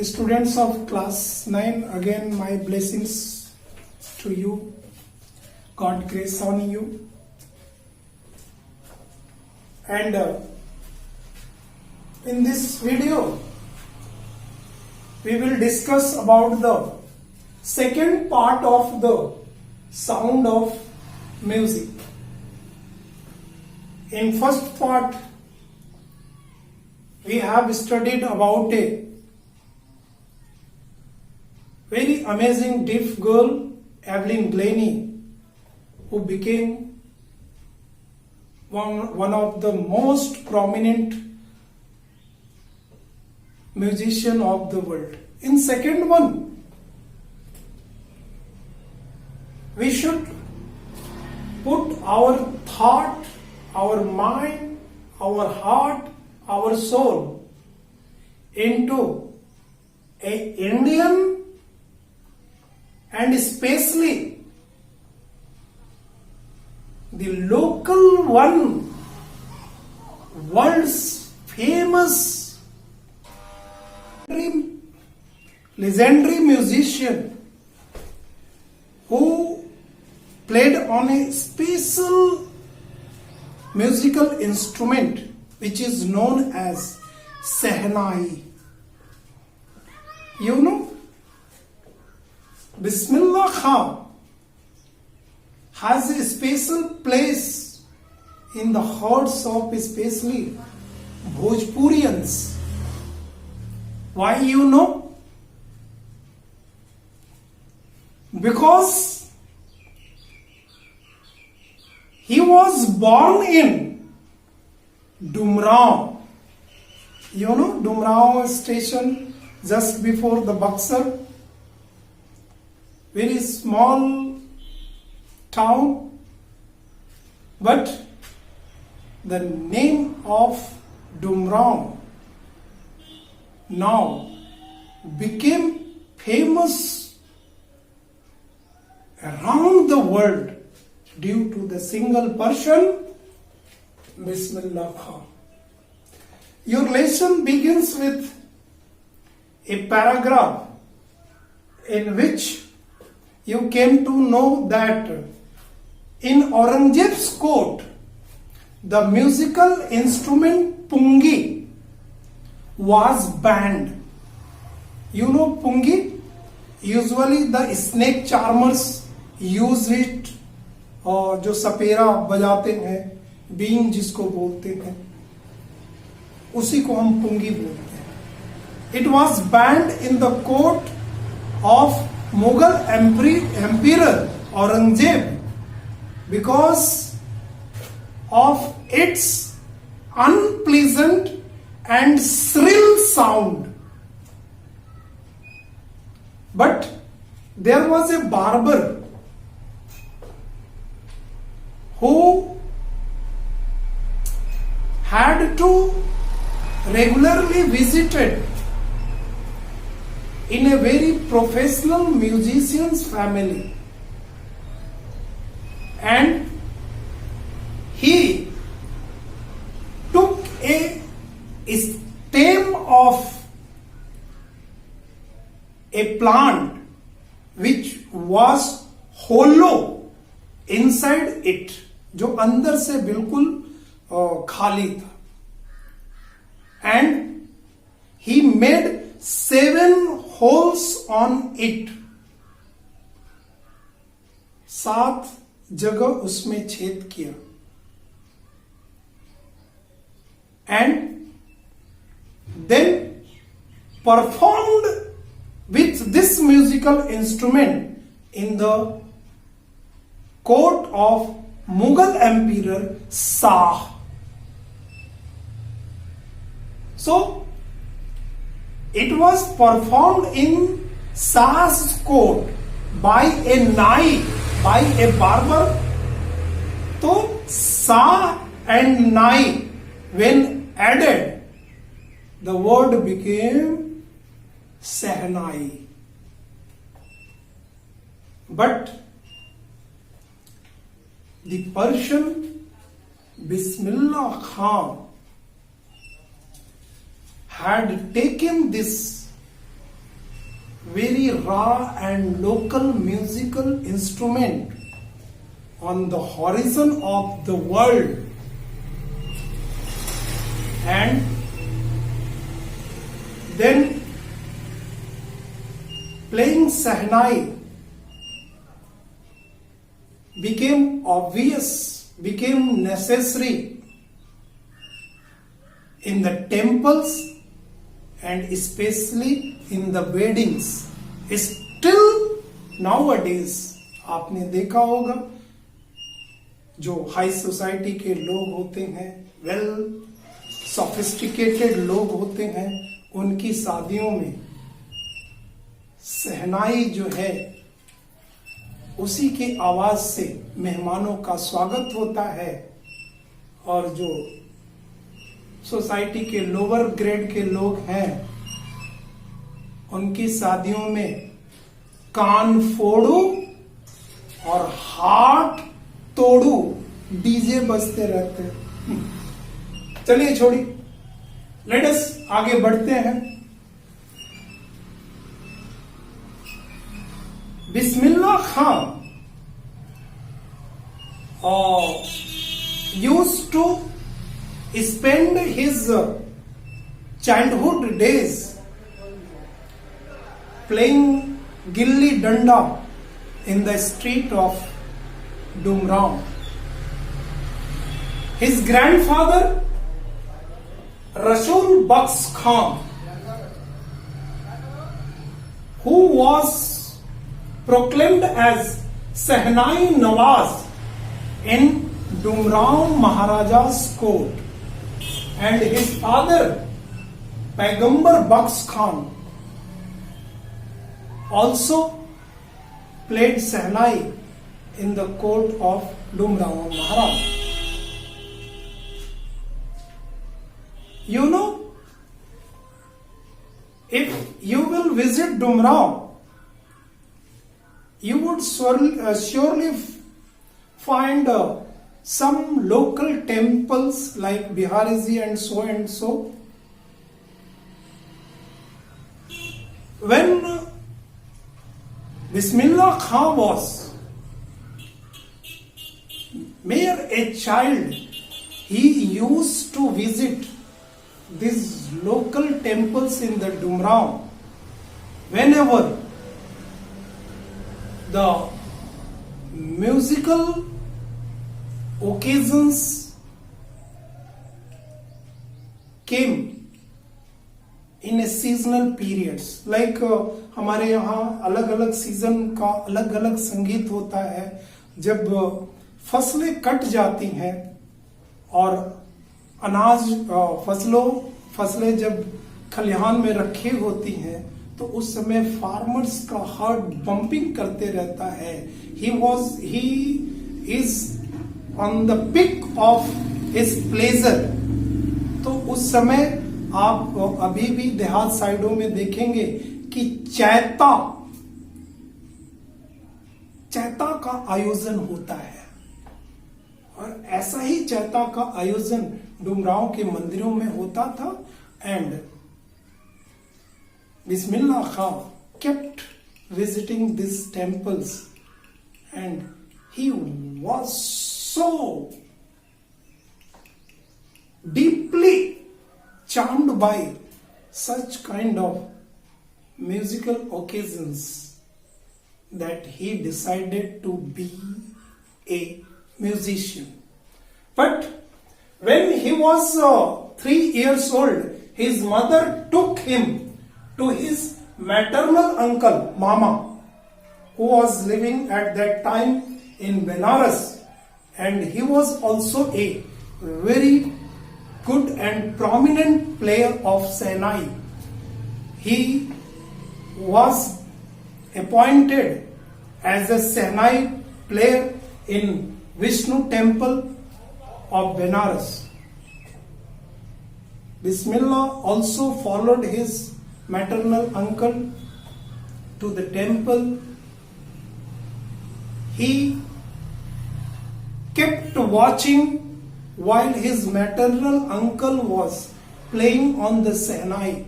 Students of class 9, again my blessings to you. God grace on you. And in this video, we will discuss about the second part of the sound of music. In first part, we have studied about a very amazing deaf girl, Evelyn Glennie, who became one of the most prominent musician of the world. In second one, we should put our thought, our mind, our heart, our soul into a Indian and especially the local one, world's famous legendary musician who played on a special musical instrument which is known as Shehnai. You know, Bismillah Khan has a special place in the hearts of especially Bhojpurians. Why you know? Because he was born in Dumrao. You know Dumrao station just before the Buxar. Very small town, but the name of Dumrao now became famous around the world due to the single person, Bismillah Khan. Your lesson begins with a paragraph in which you came to know that in Aurangzeb's court, the musical instrument pungi was banned. You know pungi? Usually the snake charmers use it, और जो सपेरा बजाते हैं, been जिसको बोलते हैं, उसी को हम पुंगी बोलते हैं. It was banned in the court of Mughal Emperor Aurangzeb because of its unpleasant and shrill sound. But there was a barber who had to regularly visited in a very professional musician's family, and he took a stem of a plant which was hollow inside it, जो अंदर से बिल्कुल खाली था, and he made 7 holes on it. 7 जगह उसमें छेद किया, and then performed with this musical instrument in the court of Mughal Emperor Shah. So it was performed in Shah's court by a Nai, by a barber. So Shah and Nai, when added, the word became Shehnai. But the Persian Bismillah Khan had taken this very raw and local musical instrument on the horizon of the world, and then playing Sahnai became obvious, became necessary in the temples and especially in the weddings. Still nowadays आपने देखा होगा जो high society के लोग होते हैं, well sophisticated लोग होते हैं, उनकी शादियों में सहनाई जो है उसी के आवाज से मेहमानों का स्वागत होता है, और जो सोसाइटी के लोअर ग्रेड के लोग हैं उनकी शादियों में कान फोड़ू और हाथ तोड़ू डीजे बजते रहते हैं। चलिए छोड़ी, लेट अस आगे बढ़ते हैं। Bismillah Khan used to spend his childhood days playing gilli danda in the street of Dumraon. His grandfather Rasul Baks Khan, who was proclaimed as Sahnai Nawaz in Dumraon Maharaja's court, and his father Paigambar Baks Khan also played Sahnai in the court of Dumraon Maharaj. You know, if you will visit Dumraon, you would surely find some local temples like Bihariji and so and so. When Bismillah Khan was mere a child, he used to visit these local temples in the Dumraon whenever the musical occasions came in a seasonal periods, like हमारे यहाँ अलग अलग season का अलग अलग संगीत होता है। जब फसलें कट जाती हैं और अनाज फसलें जब खलिहान में रखी होती हैं तो उस समय फार्मर्स का हार्ट बम्पिंग करते रहता है। He is on the peak of his pleasure. तो उस समय आप अभी भी देहात साइडों में देखेंगे कि चैता का आयोजन होता है, और ऐसा ही चैता का आयोजन डुमरांव के मंदिरों में होता था। And Bismillah Khan kept visiting these temples, and he was so deeply charmed by such kind of musical occasions that he decided to be a musician. But when he was 3 years old, his mother took him to his maternal uncle, Mama, who was living at that time in Benares, and he was also a very good and prominent player of Sahnai. He was appointed as a Sahnai player in Vishnu temple of Benares. Bismillah also followed his maternal uncle to the temple. He kept watching while his maternal uncle was playing on the Sahnai.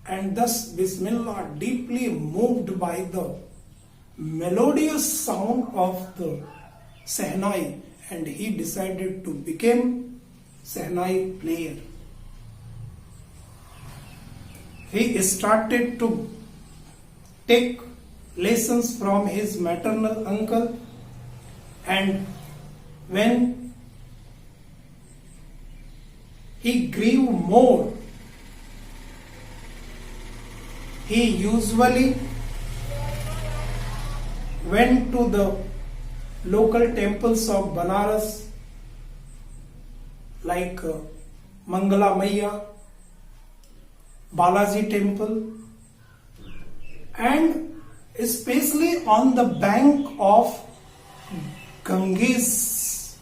and thus Bismillah, deeply moved by the melodious sound of the Sehnai, and he decided to become Sehnai player. He started to take lessons from his maternal uncle, and when he grew more, he usually went to the local temples of Banaras like Mangala Maiya, Balaji temple, and especially on the bank of Ganges,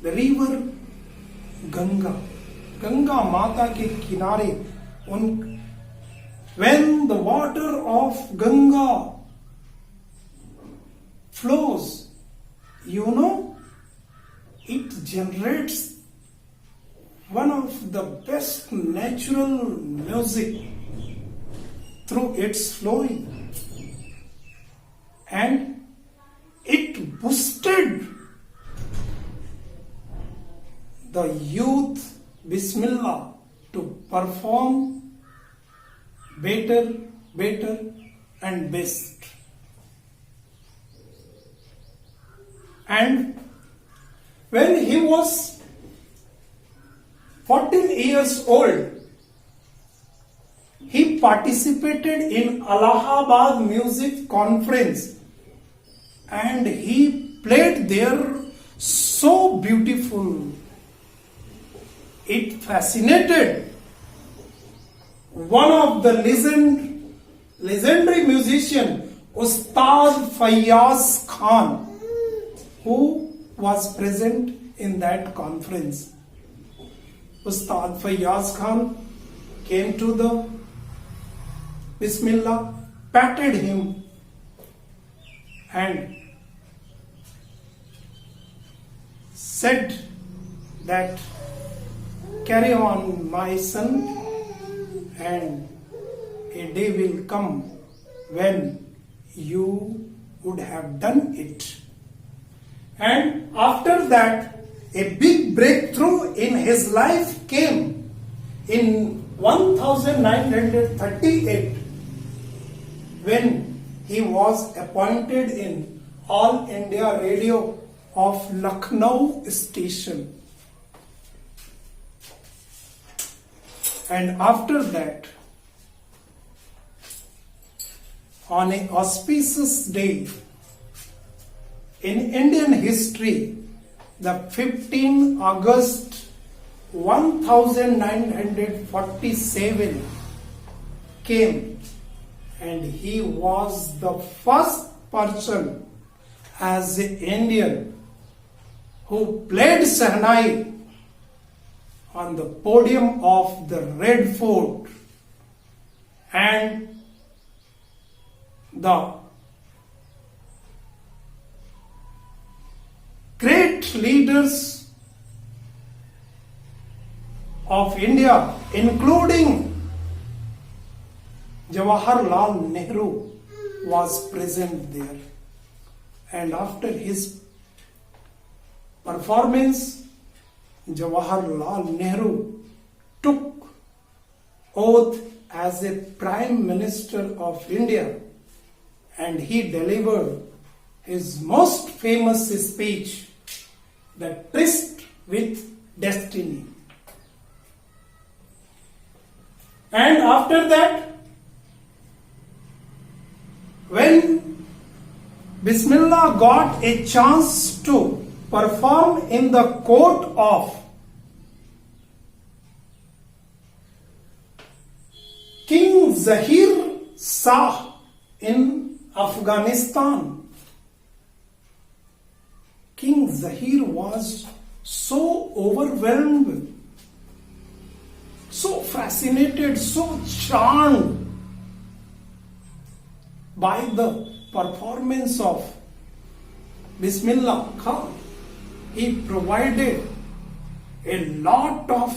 the river Ganga, Ganga Mata ke kinare, when the water of Ganga flows, it generates one of the best natural music through its flowing, and it boosted the youth Bismillah to perform better and best. And when he was 14 years old, he participated in Allahabad Music Conference, and he played there so beautiful. It fascinated one of the legendary musician, Ustad Fayyaz Khan, who was present in that conference. Ustad Fayyaz Khan came to the Bismillah, patted him, and said that, "Carry on, my son, and a day will come when you would have done it." And after that, a big breakthrough in his life came in 1938, when he was appointed in All India Radio of Lucknow station. And after that, on an auspicious day in Indian history, the 15 August 1947 came, and he was the first person as an Indian who played Sehnai on the podium of the Red Fort, and the great leaders of India, including Jawaharlal Nehru, was present there. And after his performance, Jawaharlal Nehru took oath as a Prime Minister of India, and he delivered his most famous speech, The Tryst with Destiny. And after that, when Bismillah got a chance to perform in the court of King Zahir Shah in Afghanistan, King Zahir was so overwhelmed, so fascinated, so charmed by the performance of Bismillah Khan. He provided a lot of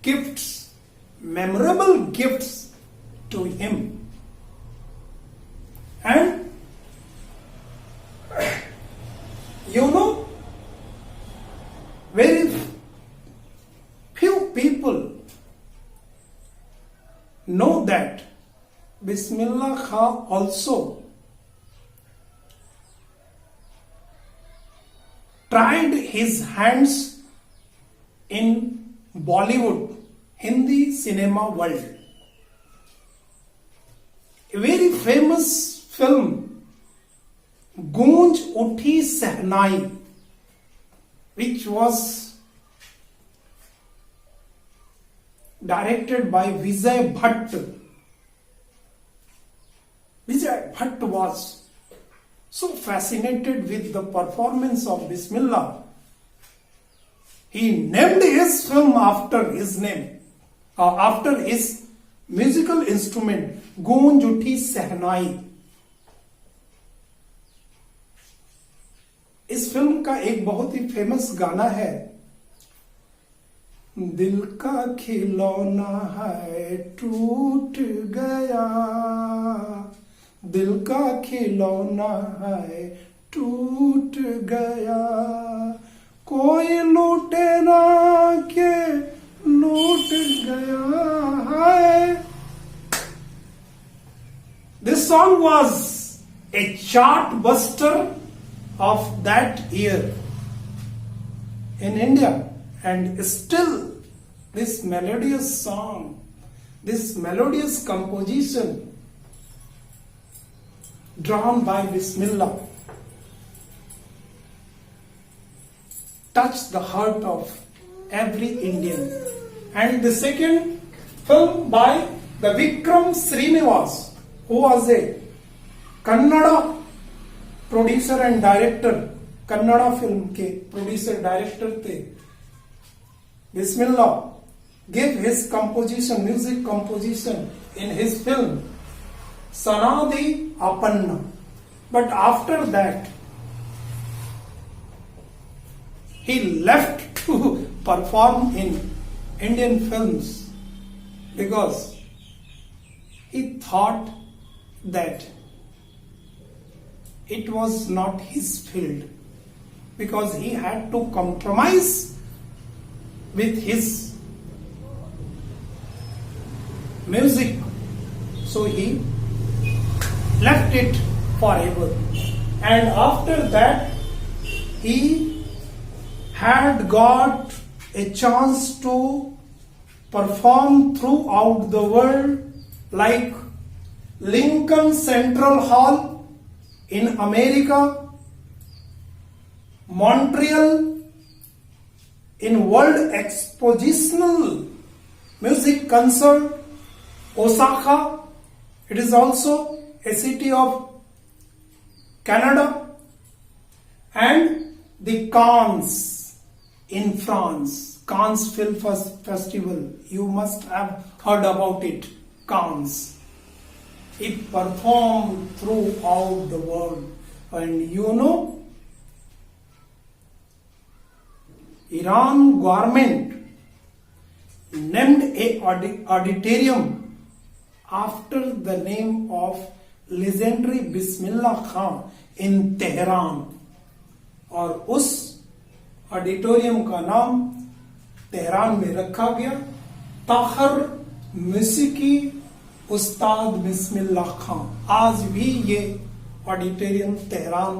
gifts memorable gifts to him. And very few people know that Bismillah Khan also tried his hands in Bollywood, Hindi cinema world. A very famous film, Goonj Uthi Sehnai, which was directed by Vijay Bhatt. Vijay Bhatt was so fascinated with the performance of Bismillah. He named his film after his name, after his musical instrument, Goonj Uthi Sehnai. इस film का एक बहुत ही famous गाना है, दिल का खिलौना है टूट गया, दिल का खिलौना है टूट गया, कोई लूटेरा के लूट गया है. This song was a chart buster of that year in India, and still this melodious song, this melodious composition drawn by Bismillah touched the heart of every Indian. And the second film by the Vikram Srinivas, who was a Kannada producer and director, Kannada film के producer director थे. बिस्मिल्लाह gave his composition, music composition in his film Sanadi Apanna. But after that, he left to perform in Indian films because he thought that it was not his field, because he had to compromise with his music. So he left it forever. And after that, he had got a chance to perform throughout the world, like Lincoln Central Hall in America, Montreal in World Expositional Music Concert, Osaka, it is also a city of Canada, and the Cannes in France, Cannes Film Festival. You must have heard about it, Cannes. It performed throughout the world. And Iran government named a auditorium after the name of legendary Bismillah Khan in Tehran. और उस auditorium का नाम Tehran में रखा गया ताहर मौसीकी उस्ताद बिस्मिल्लाह खान. आज भी ये auditorium Tehran,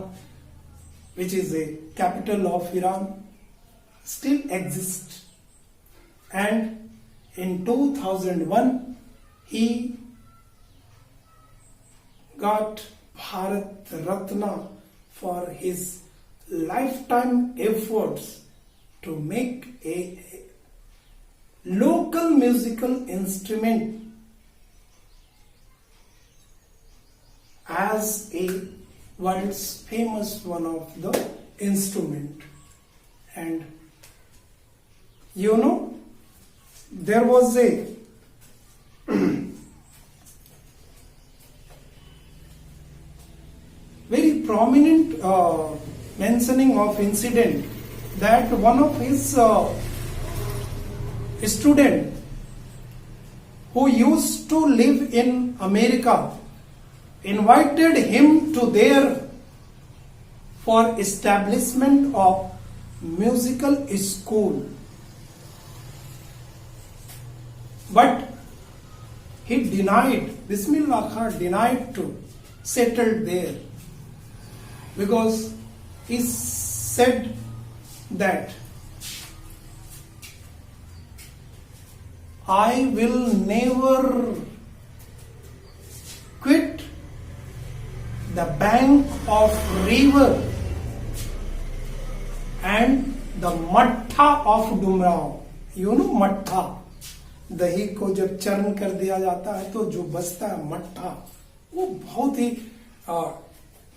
which is a capital of Iran, still exists. And in 2001 he got Bharat Ratna for his lifetime efforts to make a local musical instrument as a world's famous one of the instrument. And there was a very prominent mentioning of incident that one of his student who used to live in America, invited him to their for establishment of musical school. But he denied, Bismillah Khan denied to settle there because he said that I will never quit the bank of river and the mattha of Dumrao. You know mattha? दही को जब churn कर दिया जाता है तो जो बचता है मट्ठा, वो बहुत ही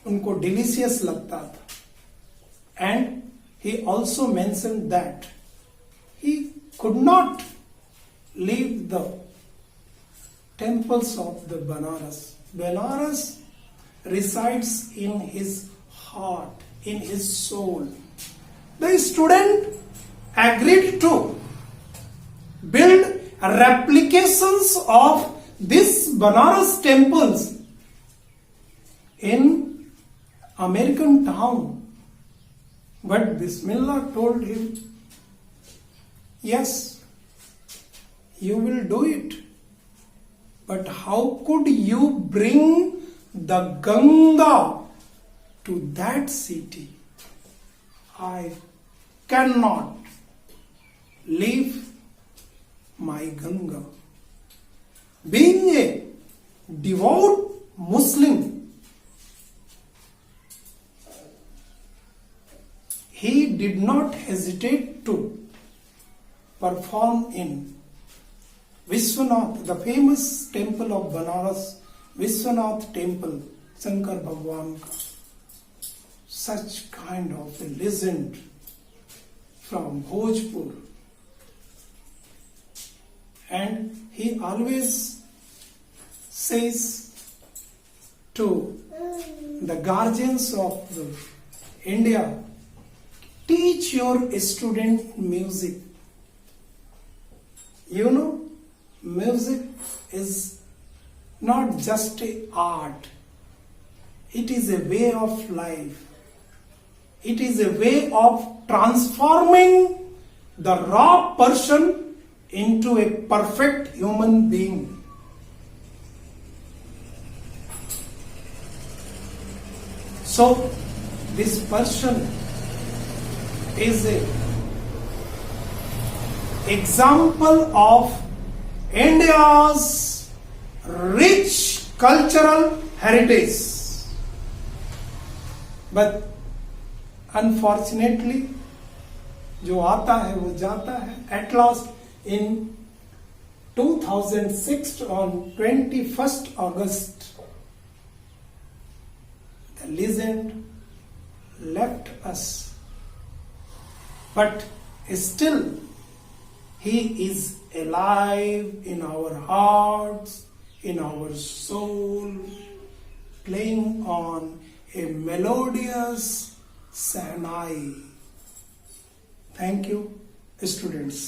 उनको डिलीशियस लगता था. And he also mention that he could not leave the temples of the Banaras. Banaras resides in his heart, in his soul. The student agreed to build replications of this Banaras temples in American town. But Bismillah told him, yes, you will do it. But how could you bring the Ganga to that city? I cannot leave my Ganga. Being a devout Muslim, he did not hesitate to perform in Vishwanath, the famous temple of Banaras, Vishwanath temple, Shankar Bhagwan ka. Such kind of a legend from Bhojpur. And he always says to the guardians of the India, teach your student music. You know, music is not just a art. It is a way of life. It is a way of transforming the raw person into a perfect human being. So, this person is a example of India's rich cultural heritage. But unfortunately, जो आता है वो जाता है. At last, in 2006, on 21st August, the legend left us. But still, he is alive in our hearts, in our soul, playing on a melodious Sahnai. Thank you, students.